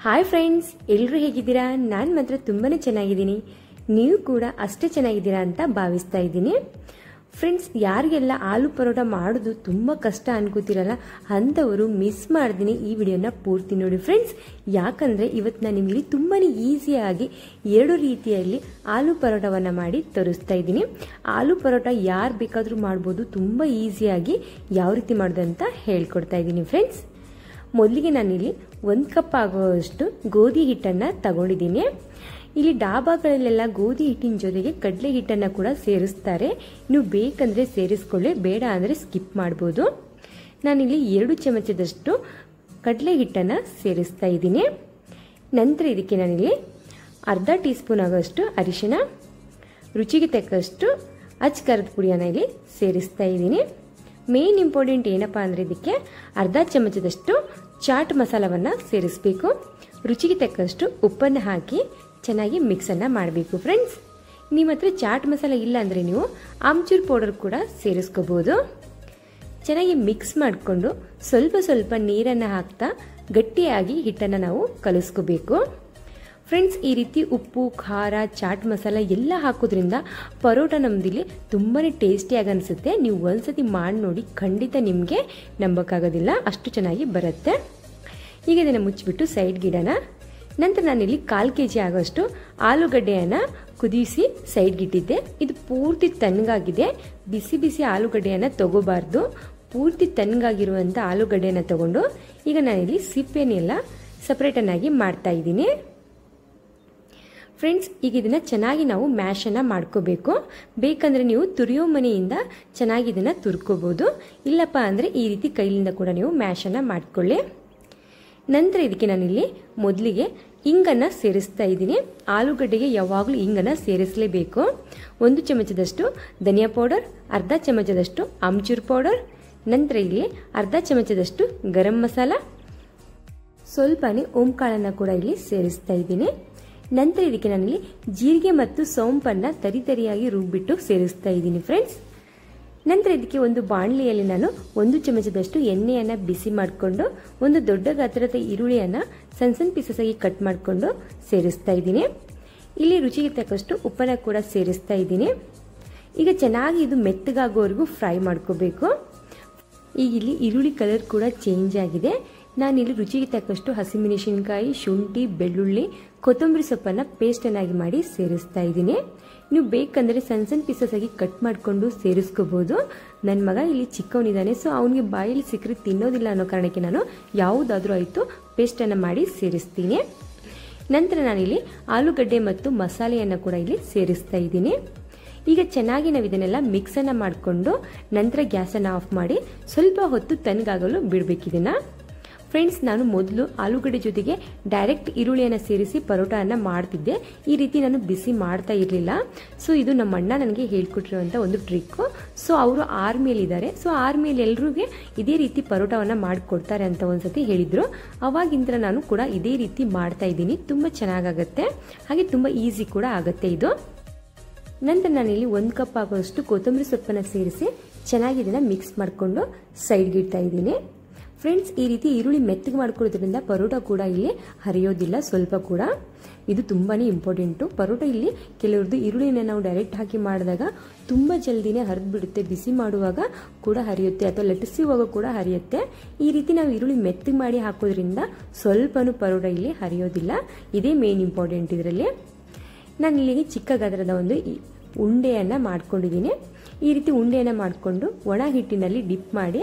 Hi friends, ಎಲ್ಲರೂ ಹೇಗಿದ್ದೀರಾ? ನಾನು ಮಾತ್ರ ತುಂಬಾನೇ ಚೆನ್ನಾಗಿದ್ದೀನಿ. ನೀವು ಕೂಡ ಅಷ್ಟೇ ಚೆನ್ನಾಗಿದ್ದೀರಾ ಅಂತ ಭಾವಿಸ್ತಾ ಇದ್ದೀನಿ. ಫ್ರೆಂಡ್ಸ್, ಯಾರಿಗೆಲ್ಲ ಆಲೂ ಪರೋಟ ಮಾಡೋದು ತುಂಬ ಕಷ್ಟ ಅನ್ಕೋತಿರಲ್ಲ, ಅಂಥವರು ಮಿಸ್ ಮಾಡ್ತೀನಿ ಈ ವಿಡಿಯೋನ ಪೂರ್ತಿ ನೋಡಿ ಫ್ರೆಂಡ್ಸ್. ಯಾಕಂದರೆ ಇವತ್ತು ನಾನು ನಿಮಗೆ ತುಂಬಾ ಈಸಿಯಾಗಿ 2 ರೀತಿಯಲ್ಲಿ ಆಲೂ ಪರೋಟವನ್ನು ಮಾಡಿ ತೋರಿಸ್ತಾ ಇದ್ದೀನಿ. ಆಲೂ ಪರೋಟ ಯಾರು ಬೇಕಾದರೂ ಮಾಡ್ಬೋದು, ತುಂಬ ಈಸಿಯಾಗಿ ಯಾವ ರೀತಿ ಮಾಡೋದು ಅಂತ ಹೇಳ್ಕೊಡ್ತಾ ಇದ್ದೀನಿ ಫ್ರೆಂಡ್ಸ್. ಮೊದಲಿಗೆ ನಾನಿಲ್ಲಿ 1 ಕಪ್ ಆಗುವಷ್ಟು ಗೋಧಿ ಹಿಟ್ಟನ್ನು ತಗೊಂಡಿದ್ದೀನಿ. ಇಲ್ಲಿ ಡಾಬಾಗಳಲ್ಲೆಲ್ಲ ಗೋಧಿ ಹಿಟ್ಟಿನ ಜೊತೆಗೆ ಕಡಲೆ ಹಿಟ್ಟನ್ನು ಕೂಡ ಸೇರಿಸ್ತಾರೆ. ನೀವು ಬೇಕಂದರೆ ಸೇರಿಸ್ಕೊಳ್ಳಿ, ಬೇಡ ಅಂದರೆ ಸ್ಕಿಪ್ ಮಾಡ್ಬೋದು. ನಾನಿಲ್ಲಿ 2 ಚಮಚದಷ್ಟು ಕಡಲೆ ಹಿಟ್ಟನ್ನು ಸೇರಿಸ್ತಾ ಇದ್ದೀನಿ. ನಂತರ ಇದಕ್ಕೆ ನಾನಿಲ್ಲಿ ಅರ್ಧ ಟೀ ಸ್ಪೂನ್ ಆಗೋಷ್ಟು ಅರಿಶಿನ, ರುಚಿಗೆ ತಕ್ಕಷ್ಟು ಅಚ್ಚ ಖಾರದ ಪುಡಿಯನ್ನು ಇಲ್ಲಿ ಸೇರಿಸ್ತಾ ಇದ್ದೀನಿ. ಮೇನ್ ಇಂಪಾರ್ಟೆಂಟ್ ಏನಪ್ಪಾ ಅಂದರೆ ಇದಕ್ಕೆ ಅರ್ಧ ಚಮಚದಷ್ಟು ಚಾಟ್ ಮಸಾಲವನ್ನು ಸೇರಿಸಬೇಕು. ರುಚಿಗೆ ತಕ್ಕಷ್ಟು ಉಪ್ಪನ್ನು ಹಾಕಿ ಚೆನ್ನಾಗಿ ಮಿಕ್ಸನ್ನು ಮಾಡಬೇಕು ಫ್ರೆಂಡ್ಸ್. ನಿಮ್ಮ ಹತ್ರ ಚಾಟ್ ಮಸಾಲ ಇಲ್ಲ ಅಂದರೆ ನೀವು ಆಮ್ಚೂರ್ ಪೌಡರ್ ಕೂಡ ಸೇರಿಸ್ಕೋಬೋದು. ಚೆನ್ನಾಗಿ ಮಿಕ್ಸ್ ಮಾಡಿಕೊಂಡು ಸ್ವಲ್ಪ ಸ್ವಲ್ಪ ನೀರನ್ನು ಹಾಕ್ತಾ ಗಟ್ಟಿಯಾಗಿ ಹಿಟ್ಟನ್ನು ನಾವು ಕಲಿಸ್ಕೋಬೇಕು ಫ್ರೆಂಡ್ಸ್. ಈ ರೀತಿ ಉಪ್ಪು, ಖಾರ, ಚಾಟ್ ಮಸಾಲ ಎಲ್ಲ ಹಾಕೋದ್ರಿಂದ ಪರೋಟ ನಮ್ದಿಲ್ಲಿ ತುಂಬಾ ಟೇಸ್ಟಿಯಾಗಿ ಅನಿಸುತ್ತೆ. ನೀವು ಒಂದ್ಸತಿ ಮಾಡಿ ನೋಡಿ, ಖಂಡಿತ ನಿಮಗೆ ನಂಬೋಕ್ಕಾಗೋದಿಲ್ಲ, ಅಷ್ಟು ಚೆನ್ನಾಗಿ ಬರುತ್ತೆ. ಈಗ ಇದನ್ನು ಮುಚ್ಚಿಬಿಟ್ಟು ಸೈಡ್ಗೆ ಇಡೋಣ. ನಂತರ ನಾನಿಲ್ಲಿ 1/4 kg ಆಗೋಷ್ಟು ಆಲೂಗಡ್ಡೆಯನ್ನು ಕುದಿಸಿ ಸೈಡ್ಗೆ ಇಟ್ಟಿದ್ದೆ. ಇದು ಪೂರ್ತಿ ತಣ್ಣಗಾಗಿದೆ. ಬಿಸಿ ಬಿಸಿ ಆಲೂಗಡ್ಡೆಯನ್ನು ತಗೋಬಾರ್ದು. ಪೂರ್ತಿ ತಣ್ಣಗಾಗಿರುವಂಥ ಆಲೂಗಡ್ಡೆಯನ್ನು ತಗೊಂಡು ಈಗ ನಾನಿಲ್ಲಿ ಸಿಪ್ಪೆನೆಲ್ಲ ಸಪ್ರೇಟನ್ನಾಗಿ ಮಾಡ್ತಾ ಇದ್ದೀನಿ ಫ್ರೆಂಡ್ಸ್. ಈಗ ಇದನ್ನು ಚೆನ್ನಾಗಿ ನಾವು ಮ್ಯಾಶನ್ನು ಮಾಡ್ಕೋಬೇಕು. ಬೇಕಂದರೆ ನೀವು ತುರಿಯೋ ಮನೆಯಿಂದ ಚೆನ್ನಾಗಿ ಇದನ್ನು ತುರ್ಕೋಬೋದು. ಇಲ್ಲಪ್ಪ ಅಂದರೆ ಈ ರೀತಿ ಕೈಲಿಂದ ಕೂಡ ನೀವು ಮ್ಯಾಶನ್ನು ಮಾಡ್ಕೊಳ್ಳಿ. ನಂತರ ಇದಕ್ಕೆ ನಾನಿಲ್ಲಿ ಮೊದಲಿಗೆ ಇಂಗನ್ನು ಸೇರಿಸ್ತಾ ಇದ್ದೀನಿ. ಆಲೂಗಡ್ಡೆಗೆ ಯಾವಾಗಲೂ ಇಂಗನ್ನು ಸೇರಿಸಲೇಬೇಕು. 1 ಚಮಚದಷ್ಟು ಧನಿಯಾ ಪೌಡರ್, ಅರ್ಧ ಚಮಚದಷ್ಟು ಆಮ್ಚೂರ್ ಪೌಡರ್, ನಂತರ ಇಲ್ಲಿ ಅರ್ಧ ಚಮಚದಷ್ಟು ಗರಂ ಮಸಾಲ, ಸ್ವಲ್ಪನೇ ಓಂಕಾಳನ್ನು ಕೂಡ ಇಲ್ಲಿ ಸೇರಿಸ್ತಾ ಇದ್ದೀನಿ. ನಂತರ ಇದಕ್ಕೆ ನಾನಿಲ್ಲಿ ಜೀರಿಗೆ ಮತ್ತು ಸೋಂಪನ್ನು ತರಿಯಾಗಿ ರುಬ್ಬಿಟ್ಟು ಸೇರಿಸ್ತಾ ಇದ್ದೀನಿ ಫ್ರೆಂಡ್ಸ್. ನಂತರ ಇದಕ್ಕೆ ಒಂದು ಬಾಣಲಿಯಲ್ಲಿ ನಾನು 1 ಚಮಚದಷ್ಟು ಎಣ್ಣೆಯನ್ನು ಬಿಸಿ ಮಾಡಿಕೊಂಡು ಒಂದು ದೊಡ್ಡ ಗಾತ್ರದ ಈರುಳ್ಳಿಯನ್ನು ಸಣ್ಣ ಸಣ್ಣ ಪೀಸಸ್ ಆಗಿ ಕಟ್ ಮಾಡಿಕೊಂಡು ಸೇರಿಸ್ತಾ ಇದ್ದೀನಿ. ಇಲ್ಲಿ ರುಚಿಗೆ ತಕ್ಕಷ್ಟು ಉಪ್ಪನ್ನು ಕೂಡ ಸೇರಿಸ್ತಾ ಇದ್ದೀನಿ. ಈಗ ಚೆನ್ನಾಗಿ ಇದು ಮೆತ್ತಗಾಗೋವರೆಗೂ ಫ್ರೈ ಮಾಡ್ಕೋಬೇಕು. ಈಗ ಇಲ್ಲಿ ಈರುಳ್ಳಿ ಕಲರ್ ಕೂಡ ಚೇಂಜ್ ಆಗಿದೆ. ನಾನಿಲ್ಲಿ ರುಚಿಗೆ ತಕ್ಕಷ್ಟು ಹಸಿಮೆಣಸಿನಕಾಯಿ, ಶುಂಠಿ, ಬೆಳ್ಳುಳ್ಳಿ, ಕೊತ್ತಂಬರಿ ಸೊಪ್ಪನ್ನು ಪೇಸ್ಟನ್ನಾಗಿ ಮಾಡಿ ಸೇರಿಸ್ತಾ ಇದ್ದೀನಿ. ನೀವು ಬೇಕಂದರೆ ಸಣ್ಣ ಸಣ್ಣ ಪೀಸಸ್ ಆಗಿ ಕಟ್ ಮಾಡಿಕೊಂಡು ಸೇರಿಸ್ಕೋಬೋದು. ನನ್ನ ಮಗ ಇಲ್ಲಿ ಚಿಕ್ಕವನಿದ್ದಾನೆ, ಸೊ ಅವನಿಗೆ ಬಾಯಲ್ಲಿ ಸಿಕ್ಕರೆ ತಿನ್ನೋದಿಲ್ಲ ಅನ್ನೋ ಕಾರಣಕ್ಕೆ ನಾನು ಯಾವುದಾದ್ರೂ ಆಯಿತು ಪೇಸ್ಟನ್ನು ಮಾಡಿ ಸೇರಿಸ್ತೀನಿ. ನಂತರ ನಾನಿಲ್ಲಿ ಆಲೂಗಡ್ಡೆ ಮತ್ತು ಮಸಾಲೆಯನ್ನು ಕೂಡ ಇಲ್ಲಿ ಸೇರಿಸ್ತಾ ಇದ್ದೀನಿ. ಈಗ ಚೆನ್ನಾಗಿ ನಾವು ಇದನ್ನೆಲ್ಲ ಮಿಕ್ಸನ್ನು ಮಾಡಿಕೊಂಡು ನಂತರ ಗ್ಯಾಸನ್ನು ಆಫ್ ಮಾಡಿ ಸ್ವಲ್ಪ ಹೊತ್ತು ತಣ್ಣಗಾಗಲು ಬಿಡಬೇಕಿದನ್ನು ಫ್ರೆಂಡ್ಸ್. ನಾನು ಮೊದಲು ಆಲೂಗಡ್ಡೆ ಜೊತೆಗೆ ಡೈರೆಕ್ಟ್ ಈರುಳ್ಳಿಯನ್ನು ಸೇರಿಸಿ ಪರೋಟವನ್ನು ಮಾಡ್ತಿದ್ದೆ. ಈ ರೀತಿ ನಾನು ಬಿಸಿ ಮಾಡ್ತಾ ಇರಲಿಲ್ಲ. ಸೊ ಇದು ನಮ್ಮ ಅಣ್ಣ ನನಗೆ ಹೇಳ್ಕೊಟ್ಟಿರುವಂಥ ಒಂದು ಟ್ರಿಕ್ಕು. ಸೊ ಅವರು ಆರ್ಮಿಯಲ್ಲಿದ್ದಾರೆ. ಸೊ ಆರ್ಮಿಯಲ್ಲಿ ಎಲ್ರಿಗೂ ಇದೇ ರೀತಿ ಪರೋಟವನ್ನು ಮಾಡಿಕೊಡ್ತಾರೆ ಅಂತ ಒಂದ್ಸತಿ ಹೇಳಿದರು. ಅವಾಗಿಂದ ನಾನು ಕೂಡ ಇದೇ ರೀತಿ ಮಾಡ್ತಾ ಇದ್ದೀನಿ. ತುಂಬ ಚೆನ್ನಾಗಾಗತ್ತೆ, ಹಾಗೆ ತುಂಬ ಈಸಿ ಕೂಡ ಆಗುತ್ತೆ ಇದು. ನಂತರ ನಾನಿಲ್ಲಿ 1 ಕಪ್ ಆಗೋಷ್ಟು ಕೊತ್ತಂಬರಿ ಸೊಪ್ಪನ್ನು ಸೇರಿಸಿ ಚೆನ್ನಾಗಿ ಇದನ್ನು ಮಿಕ್ಸ್ ಮಾಡಿಕೊಂಡು ಸೈಡ್ಗೆ ಇಡ್ತಾ ಇದ್ದೀನಿ ಫ್ರೆಂಡ್ಸ್. ಈ ರೀತಿ ಈರುಳ್ಳಿ ಮೆತ್ತಗೆ ಮಾಡ್ಕೊಳ್ಳೋದ್ರಿಂದ ಪರೋಟ ಕೂಡ ಇಲ್ಲಿ ಹರಿಯೋದಿಲ್ಲ ಸ್ವಲ್ಪ ಕೂಡ. ಇದು ತುಂಬಾ ಇಂಪಾರ್ಟೆಂಟು. ಪರೋಟ ಇಲ್ಲಿ ಕೆಲವ್ರದ್ದು ಈರುಳ್ಳಿನ ನಾವು ಡೈರೆಕ್ಟ್ ಹಾಕಿ ಮಾಡಿದಾಗ ತುಂಬ ಜಲ್ದಿನೇ ಹರಿದು ಬಿಡುತ್ತೆ. ಬಿಸಿ ಮಾಡುವಾಗ ಕೂಡ ಹರಿಯುತ್ತೆ ಅಥವಾ ಲಟ್ಟಿಸುವಾಗ ಕೂಡ ಹರಿಯುತ್ತೆ. ಈ ರೀತಿ ನಾವು ಈರುಳ್ಳಿ ಮೆತ್ತಗೆ ಮಾಡಿ ಹಾಕೋದ್ರಿಂದ ಸ್ವಲ್ಪನೂ ಪರೋಟ ಇಲ್ಲಿ ಹರಿಯೋದಿಲ್ಲ. ಇದೇ ಮೇನ್ ಇಂಪಾರ್ಟೆಂಟ್ ಇದರಲ್ಲಿ. ನಾನು ಇಲ್ಲಿಗೆ ಚಿಕ್ಕ ಗಾತ್ರದ ಒಂದು ಉಂಡೆಯನ್ನು ಮಾಡ್ಕೊಂಡಿದ್ದೀನಿ. ಈ ರೀತಿ ಉಂಡೆಯನ್ನು ಮಾಡಿಕೊಂಡು ಒಣ ಹಿಟ್ಟಿನಲ್ಲಿ ಡಿಪ್ ಮಾಡಿ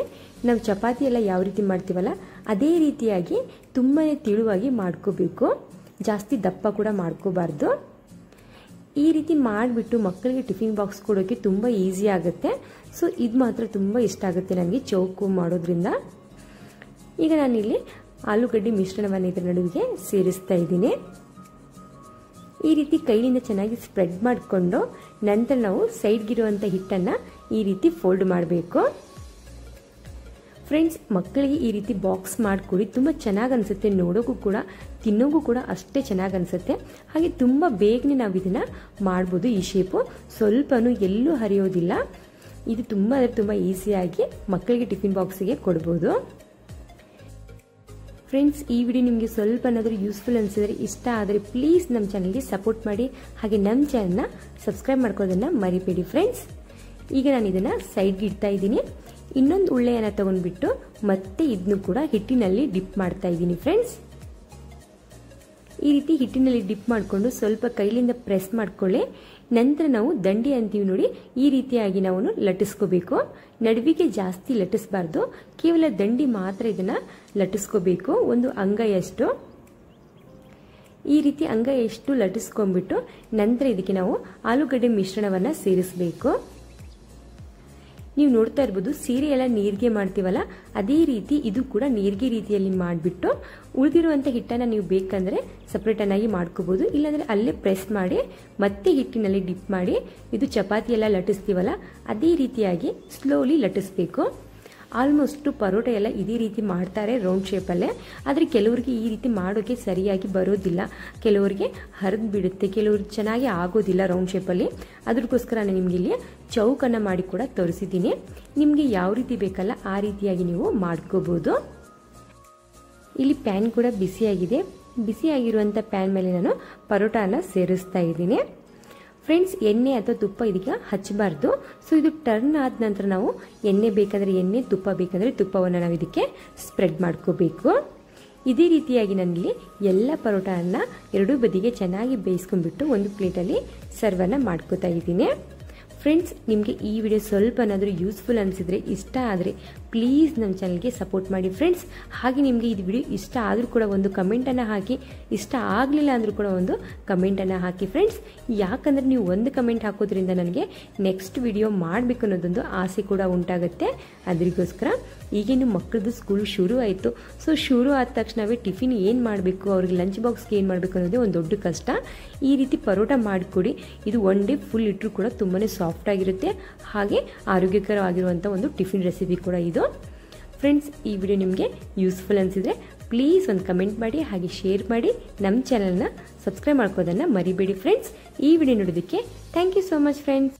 ನಾವು ಚಪಾತಿ ಎಲ್ಲ ಯಾವ ರೀತಿ ಮಾಡ್ತೀವಲ್ಲ ಅದೇ ರೀತಿಯಾಗಿ ತುಂಬಾ ತಿಳುವಾಗಿ ಮಾಡ್ಕೋಬೇಕು. ಜಾಸ್ತಿ ದಪ್ಪ ಕೂಡ ಮಾಡ್ಕೋಬಾರ್ದು. ಈ ರೀತಿ ಮಾಡಿಬಿಟ್ಟು ಮಕ್ಕಳಿಗೆ ಟಿಫಿನ್ ಬಾಕ್ಸ್ ಕೊಡೋಕ್ಕೆ ತುಂಬ ಈಸಿ ಆಗುತ್ತೆ. ಸೊ ಇದು ಮಾತ್ರ ತುಂಬ ಇಷ್ಟ ಆಗುತ್ತೆ ನನಗೆ ಚೌಕು ಮಾಡೋದ್ರಿಂದ. ಈಗ ನಾನಿಲ್ಲಿ ಆಲೂಗಡ್ಡೆ ಮಿಶ್ರಣವನ್ನು ಇದರ ನಡುವಿಗೆ ಸೇರಿಸ್ತಾ ಇದ್ದೀನಿ. ಈ ರೀತಿ ಕೈಯಿಂದ ಚೆನ್ನಾಗಿ ಸ್ಪ್ರೆಡ್ ಮಾಡಿಕೊಂಡು ನಂತರ ನಾವು ಸೈಡ್ಗಿರುವಂಥ ಹಿಟ್ಟನ್ನು ಈ ರೀತಿ ಫೋಲ್ಡ್ ಮಾಡಬೇಕು ಫ್ರೆಂಡ್ಸ್. ಮಕ್ಕಳಿಗೆ ಈ ರೀತಿ ಬಾಕ್ಸ್ ಮಾಡಿಕೊಡಿ, ತುಂಬ ಚೆನ್ನಾಗಿ ಅನಿಸುತ್ತೆ. ನೋಡೋಕ್ಕೂ ಕೂಡ ತಿನ್ನೋಕ್ಕೂ ಕೂಡ ಅಷ್ಟೇ ಚೆನ್ನಾಗಿ ಅನಿಸುತ್ತೆ. ಹಾಗೆ ತುಂಬ ಬೇಗನೆ ನಾವು ಇದನ್ನು ಮಾಡ್ಬೋದು. ಈ ಶೇಪು ಸ್ವಲ್ಪನೂ ಎಲ್ಲೂ ಹರಿಯೋದಿಲ್ಲ. ಇದು ತುಂಬ ಅಂದರೆ ತುಂಬ ಈಸಿಯಾಗಿ ಮಕ್ಕಳಿಗೆ ಟಿಫಿನ್ ಬಾಕ್ಸಿಗೆ ಕೊಡ್ಬೋದು. ಫ್ರೆಂಡ್ಸ್, ಈ ವಿಡಿಯೋ ನಿಮಗೆ ಸ್ವಲ್ಪನಾದರೂ ಯೂಸ್ಫುಲ್ ಅನಿಸಿದರೆ, ಇಷ್ಟ ಆದರೆ ಪ್ಲೀಸ್ ನಮ್ಮ ಚಾನಲ್ಗೆ ಸಪೋರ್ಟ್ ಮಾಡಿ. ಹಾಗೆ ನಮ್ಮ ಚಾನಲ್ನ ಸಬ್ಸ್ಕ್ರೈಬ್ ಮಾಡ್ಕೊಳ್ಳೋದನ್ನು ಮರಿಬೇಡಿ ಫ್ರೆಂಡ್ಸ್. ಈಗ ನಾನು ಇದನ್ನು ಸೈಡ್ಗೆ ಇಡ್ತಾ ಇದ್ದೀನಿ. ಇನ್ನೊಂದು ಉಳ್ಳೆಯನ್ನು ತಗೊಂಡ್ಬಿಟ್ಟು ಮತ್ತೆ ಇದನ್ನು ಕೂಡ ಹಿಟ್ಟಿನಲ್ಲಿ ಡಿಪ್ ಮಾಡ್ತಾ ಇದ್ದೀನಿ ಫ್ರೆಂಡ್ಸ್. ಈ ರೀತಿ ಹಿಟ್ಟಿನಲ್ಲಿ ಡಿಪ್ ಮಾಡಿಕೊಂಡು ಸ್ವಲ್ಪ ಕೈಲಿಂದ ಪ್ರೆಸ್ ಮಾಡ್ಕೊಳ್ಳಿ. ನಂತರ ನಾವು ದಂಡಿ ಅಂತೀವಿ ನೋಡಿ, ಈ ರೀತಿಯಾಗಿ ನಾವು ಲಟ್ಟಿಸ್ಕೋಬೇಕು. ನಡುವಿಗೆ ಜಾಸ್ತಿ ಲಟ್ಟಿಸಬಾರ್ದು, ಕೇವಲ ದಂಡಿ ಮಾತ್ರ ಇದನ್ನ ಲಟ್ಟಿಸ್ಕೋಬೇಕು. ಒಂದು ಅಂಗೈಯಷ್ಟು, ಈ ರೀತಿ ಅಂಗೈಯಷ್ಟು ಲಟ್ಟಿಸ್ಕೊಂಡ್ಬಿಟ್ಟು ನಂತರ ಇದಕ್ಕೆ ನಾವು ಆಲೂಗಡ್ಡೆ ಮಿಶ್ರಣವನ್ನು ಸೇರಿಸಬೇಕು. ನೀವು ನೋಡ್ತಾ ಇರ್ಬೋದು, ಸೀರೆ ಎಲ್ಲ ನೀರಿಗೆ ಮಾಡ್ತೀವಲ್ಲ, ಅದೇ ರೀತಿ ಇದು ಕೂಡ ನೀರಿಗೆ ರೀತಿಯಲ್ಲಿ ಮಾಡಿಬಿಟ್ಟು ಉಳಿದಿರುವಂಥ ಹಿಟ್ಟನ್ನು ನೀವು ಬೇಕಂದರೆ ಸಪ್ರೇಟನ್ನಾಗಿ ಮಾಡ್ಕೋಬೋದು. ಇಲ್ಲಾಂದರೆ ಅಲ್ಲೇ ಪ್ರೆಸ್ ಮಾಡಿ ಮತ್ತೆ ಹಿಟ್ಟಿನಲ್ಲಿ ಡಿಪ್ ಮಾಡಿ, ಇದು ಚಪಾತಿ ಎಲ್ಲ ಲಟ್ಟಿಸ್ತೀವಲ್ಲ ಅದೇ ರೀತಿಯಾಗಿ ಸ್ಲೋಲಿ ಲಟ್ಟಿಸ್ಬೇಕು. ಆಲ್ಮೋಸ್ಟ್ ಪರೋಟ ಎಲ್ಲ ಇದೇ ರೀತಿ ಮಾಡ್ತಾರೆ ರೌಂಡ್ ಶೇಪಲ್ಲೇ. ಆದರೆ ಕೆಲವರಿಗೆ ಈ ರೀತಿ ಮಾಡೋಕ್ಕೆ ಸರಿಯಾಗಿ ಬರೋದಿಲ್ಲ, ಕೆಲವರಿಗೆ ಹರಿದು ಬಿಡುತ್ತೆ, ಕೆಲವ್ರಿಗೆ ಚೆನ್ನಾಗಿ ಆಗೋದಿಲ್ಲ ರೌಂಡ್ ಶೇಪಲ್ಲಿ. ಅದಕ್ಕೋಸ್ಕರ ನಾನು ನಿಮಗೆ ಇಲ್ಲಿ ಚೌಕನ್ನು ಮಾಡಿ ಕೂಡ ತೋರಿಸಿದ್ದೀನಿ. ನಿಮಗೆ ಯಾವ ರೀತಿ ಬೇಕಲ್ಲ ಆ ರೀತಿಯಾಗಿ ನೀವು ಮಾಡ್ಕೋಬೋದು. ಇಲ್ಲಿ ಪ್ಯಾನ್ ಕೂಡ ಬಿಸಿಯಾಗಿದೆ. ಬಿಸಿಯಾಗಿರುವಂಥ ಪ್ಯಾನ್ ಮೇಲೆ ನಾನು ಪರೋಟಾನ ಸೇರಿಸ್ತಾ ಇದ್ದೀನಿ ಫ್ರೆಂಡ್ಸ್. ಎಣ್ಣೆ ಅಥವಾ ತುಪ್ಪ ಇದಕ್ಕೆ ಹಚ್ಚಬಾರ್ದು. ಸೊ ಇದು ಟರ್ನ್ ಆದ ನಂತರ ನಾವು ಎಣ್ಣೆ ಬೇಕಂದರೆ ಎಣ್ಣೆ, ತುಪ್ಪ ಬೇಕಂದರೆ ತುಪ್ಪವನ್ನು ನಾವು ಇದಕ್ಕೆ ಸ್ಪ್ರೆಡ್ ಮಾಡ್ಕೋಬೇಕು. ಇದೇ ರೀತಿಯಾಗಿ ನಾನಿಲ್ಲಿ ಎಲ್ಲ ಪರೋಟವನ್ನು ಎರಡೂ ಬದಿಗೆ ಚೆನ್ನಾಗಿ ಬೇಯಿಸ್ಕೊಂಡ್ಬಿಟ್ಟು ಒಂದು ಪ್ಲೇಟಲ್ಲಿ ಸರ್ವನ್ನು ಮಾಡ್ಕೋತಾ ಇದ್ದೀನಿ ಫ್ರೆಂಡ್ಸ್. ನಿಮಗೆ ಈ ವಿಡಿಯೋ ಸ್ವಲ್ಪನಾದರೂ ಯೂಸ್ಫುಲ್ ಅನಿಸಿದರೆ, ಇಷ್ಟ ಆದರೆ ಪ್ಲೀಸ್ ನಮ್ಮ ಚಾನಲ್ಗೆ ಸಪೋರ್ಟ್ ಮಾಡಿ ಫ್ರೆಂಡ್ಸ್. ಹಾಗೆ ನಿಮಗೆ ಈ ವಿಡಿಯೋ ಇಷ್ಟ ಆದರೂ ಕೂಡ ಒಂದು ಕಮೆಂಟನ್ನು ಹಾಕಿ, ಇಷ್ಟ ಆಗಲಿಲ್ಲ ಅಂದರೂ ಕೂಡ ಒಂದು ಕಮೆಂಟನ್ನು ಹಾಕಿ ಫ್ರೆಂಡ್ಸ್. ಯಾಕಂದರೆ ನೀವು ಒಂದು ಕಮೆಂಟ್ ಹಾಕೋದ್ರಿಂದ ನನಗೆ ನೆಕ್ಸ್ಟ್ ವಿಡಿಯೋ ಮಾಡಬೇಕು ಅನ್ನೋದೊಂದು ಆಸೆ ಕೂಡ ಉಂಟಾಗುತ್ತೆ. ಅದಕ್ಕೋಸ್ಕರ ಈಗೇನು ಮಕ್ಕಳದ್ದು ಸ್ಕೂಲ್ ಶುರು ಆಯಿತು. ಸೊ ಶುರು ಆದ ತಕ್ಷಣವೇ ಟಿಫಿನ್ ಏನು ಮಾಡಬೇಕು, ಅವ್ರಿಗೆ ಲಂಚ್ ಬಾಕ್ಸ್ಗೆ ಏನು ಮಾಡಬೇಕು ಅನ್ನೋದೇ ಒಂದು ದೊಡ್ಡ ಕಷ್ಟ. ಈ ರೀತಿ ಪರೋಟ ಮಾಡಿಕೊಡಿ. ಇದು ಒನ್ ಡೇ ಫುಲ್ ಇಟ್ಟರು ಕೂಡ ತುಂಬಾ ಸಾಫ್ಟ್ ಆಗಿರುತ್ತೆ. ಹಾಗೆ ಆರೋಗ್ಯಕರವಾಗಿರುವಂಥ ಒಂದು ಟಿಫಿನ್ ರೆಸಿಪಿ ಕೂಡ ಇದು ಫ್ರೆಂಡ್ಸ್. ಈ ವಿಡಿಯೋ ನಿಮಗೆ ಯೂಸ್ಫುಲ್ ಅನಿಸಿದರೆ ಪ್ಲೀಸ್ ಒಂದು ಕಮೆಂಟ್ ಮಾಡಿ, ಹಾಗೆ ಶೇರ್ ಮಾಡಿ. ನಮ್ಮ ಚಾನಲ್ನ ಸಬ್ಸ್ಕ್ರೈಬ್ ಮಾಡ್ಕೋದನ್ನು ಮರಿಬೇಡಿ ಫ್ರೆಂಡ್ಸ್. ಈ ವಿಡಿಯೋ ನೋಡೋದಕ್ಕೆ thank you so much friends.